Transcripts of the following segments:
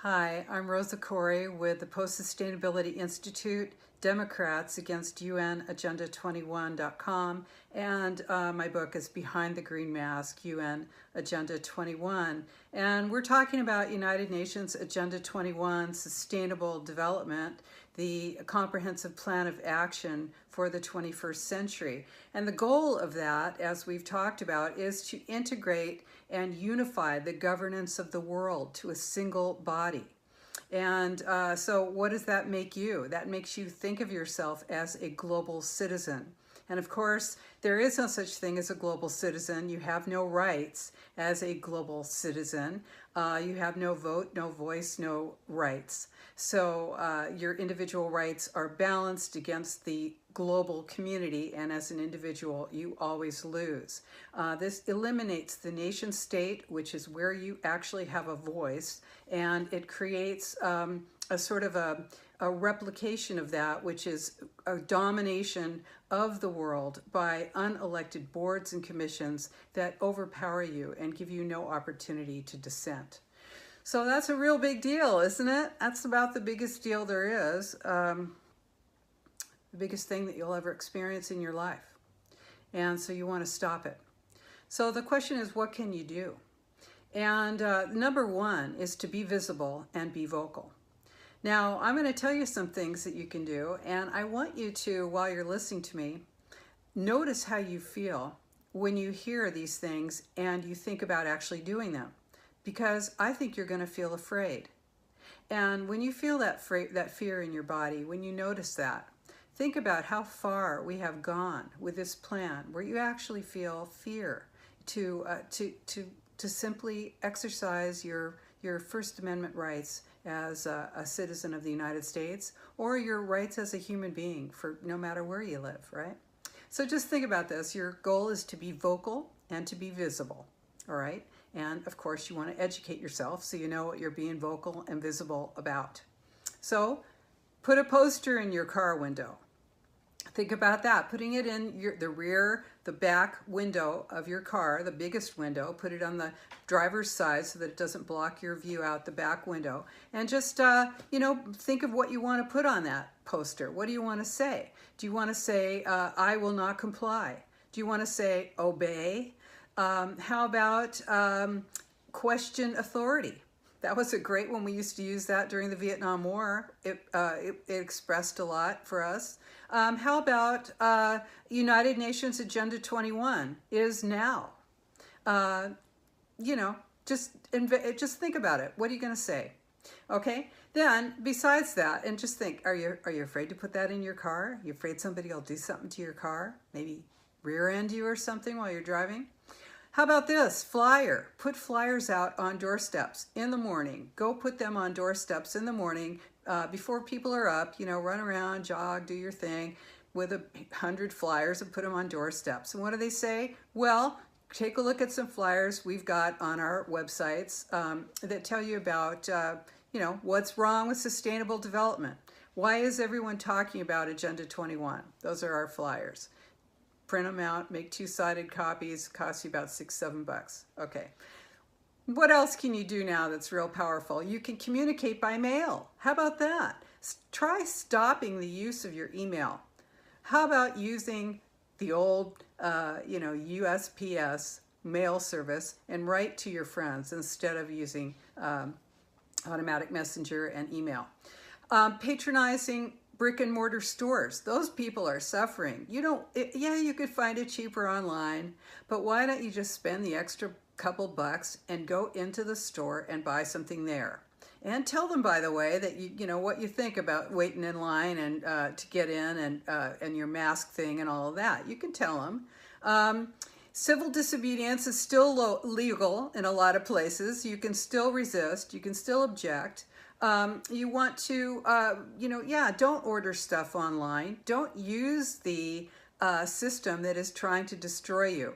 Hi, I'm Rosa Koire with the Post-Sustainability Institute, Democrats Against UN Agenda 21.com, and my book is Behind the Green Mask, UN Agenda 21. And we're talking about United Nations Agenda 21, Sustainable Development, the comprehensive plan of action for the 21st century. And the goal of that, as we've talked about, is to integrate and unify the governance of the world to a single body. And so what does that make you? That makes you think of yourself as a global citizen. And of course, there is no such thing as a global citizen. You have no rights as a global citizen. You have no vote, no voice, no rights. So your individual rights are balanced against the global community, and as an individual, you always lose. This eliminates the nation state, which is where you actually have a voice, and it creates a sort of a replication of that, which is a domination of the world by unelected boards and commissions that overpower you and give you no opportunity to dissent. So that's a real big deal, isn't it? That's about the biggest deal there is, the biggest thing that you'll ever experience in your life. And so you want to stop it. So the question is, what can you do? And number one is to be visible and be vocal. Now, I'm going to tell you some things that you can do, and I want you to, while you're listening to me, notice how you feel when you hear these things and you think about actually doing them, because I think you're going to feel afraid. And when you feel that fear in your body, when you notice that, think about how far we have gone with this plan, where you actually feel fear to simply exercise your First Amendment rights as a citizen of the United States, or your rights as a human being for no matter where you live, right? So just think about this. Your goal is to be vocal and to be visible, all right? And of course you want to educate yourself so you know what you're being vocal and visible about. So put a poster in your car window. Think about that, putting it in the back window of your car, the biggest window. Put it on the driver's side so that it doesn't block your view out the back window. And just, think of what you want to put on that poster. What do you want to say? Do you want to say, I will not comply? Do you want to say, obey? How about question authority? That was a great one. We used to use that during the Vietnam War. It expressed a lot for us. How about United Nations Agenda 21 is now? Just think about it. What are you going to say? Okay. Then besides that, and just think: Are you afraid to put that in your car? Are you afraid somebody will do something to your car? Maybe rear end you or something while you're driving? How about this? Flyer. Put flyers out on doorsteps in the morning. Go put them on doorsteps in the morning before people are up. Run around, jog, do your thing with 100 flyers and put them on doorsteps. And what do they say? Well, take a look at some flyers we've got on our websites that tell you about, what's wrong with sustainable development. Why is everyone talking about Agenda 21? Those are our flyers. Print them out, make two-sided copies, cost you about $6-7. Okay. What else can you do now that's real powerful? You can communicate by mail. How about that? Try stopping the use of your email. How about using the old, USPS mail service and write to your friends instead of using automatic messenger and email? Patronizing brick and mortar stores. Those people are suffering. You could find it cheaper online, but why don't you just spend the extra couple bucks and go into the store and buy something there? And tell them, by the way, that you know what you think about waiting in line and to get in and your mask thing and all of that. You can tell them. Civil disobedience is still legal in a lot of places. You can still resist. You can still object. You want to, don't order stuff online. Don't use the system that is trying to destroy you.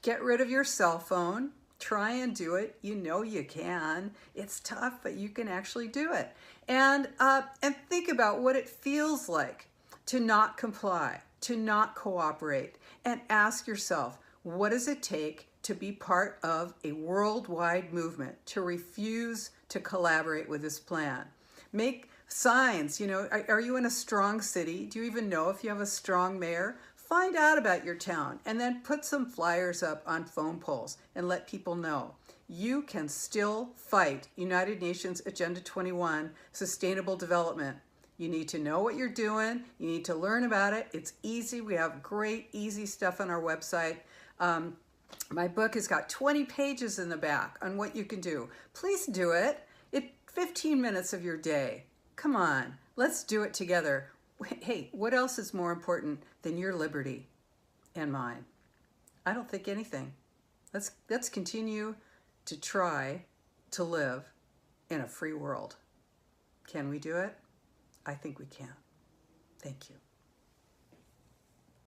Get rid of your cell phone. Try and do it. You know you can. It's tough, but you can actually do it. And think about what it feels like to not comply, to not cooperate, and ask yourself, what does it take to be part of a worldwide movement to refuse to collaborate with this plan. Make signs, you know, are you in a strong city? Do you even know if you have a strong mayor? Find out about your town and then put some flyers up on phone poles and let people know. You can still fight United Nations Agenda 21 Sustainable Development. You need to know what you're doing. You need to learn about it. It's easy. We have great, easy stuff on our website. My book has got 20 pages in the back on what you can do. Please do it. It's 15 minutes of your day. Come on, let's do it together. Hey, what else is more important than your liberty and mine? I don't think anything. Let's continue to try to live in a free world. Can we do it? I think we can. Thank you.